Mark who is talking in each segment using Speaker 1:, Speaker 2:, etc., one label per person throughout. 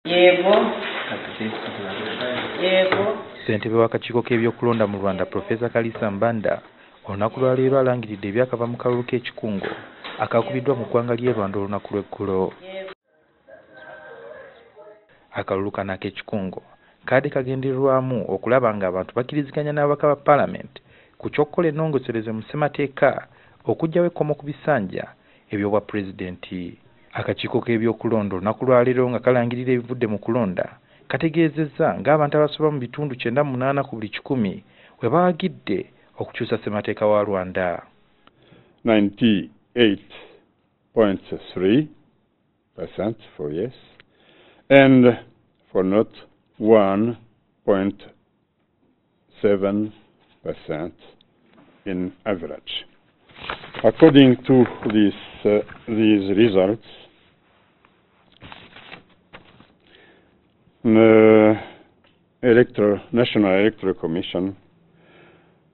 Speaker 1: Yego.
Speaker 2: Ssentebe w'akakiiko k'ebyokulonda mu Rwanda Profesa Kalisa Mbanda olunaku lwa leero alangiridde ebyakava mu kalulu k'ekikungo akakubiddwa mu ggwanga ly'e Rwanda olunaku lw'eggulo. Akalulu kano ak'ekikungo kaadde kagendererwamu okulaba ng'abantu bakkiriziganya n'ababaka ba Paalamenti ku ky'okkola ennongosereze mu ssemateeka okuggyawo ekkomo ku bisanja eby'obwa pulezidenti. Akakiiko k'ebyokulonda olunaku lwa leero nga kalangirira ebivudde mu kulonda kategeezezza ng'abantu abasoba mu bitundu 98 ku buli 100 we bawagidde okukyusa ssemateeka wa Rwanda.
Speaker 3: 98.3% for yes and for not 1.7% in average. According to these results, the National Electoral Commission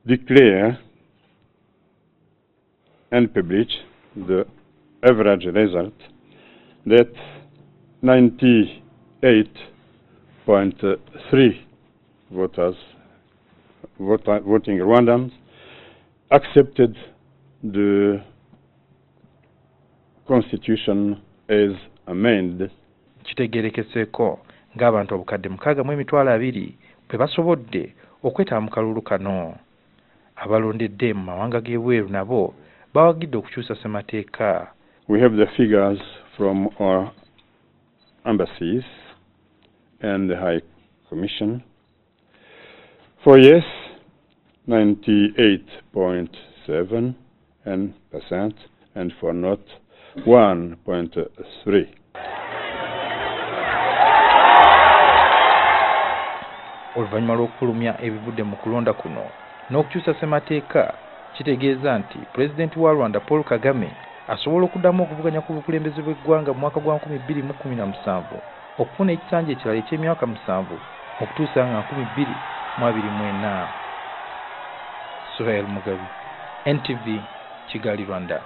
Speaker 3: declare and publish the average result that 98.3 voting Rwandans accepted the Constitution as amended.
Speaker 2: Kitegeerekeseeko ng'abantu obukadde 620,000 bwe basobodde okwetaba mu kalulu kano. Abalondedde mu mawanga g'ebweru nabo bawagidde okukyusa ssemateeka.
Speaker 3: We have the figures from our embassies and the High Commission. For yes, 98.7% and for not 1.3.
Speaker 2: Oluvannyuma lw'okufulumya ebivudde mu kulonda kuno n'okukyusa ssemateeka kitegeeza nti Pulezidenti wa Rwanda Paul Kagame asobola okuddamu okuvuganya ku bukulembeze bw'eggwanga mu mwaka gwa 2017 okufuna ekisanja ekirala eky'emyaka 7 okutuusa nga 2024. Suhail Mugabi, NTV, Kigali, Rwanda.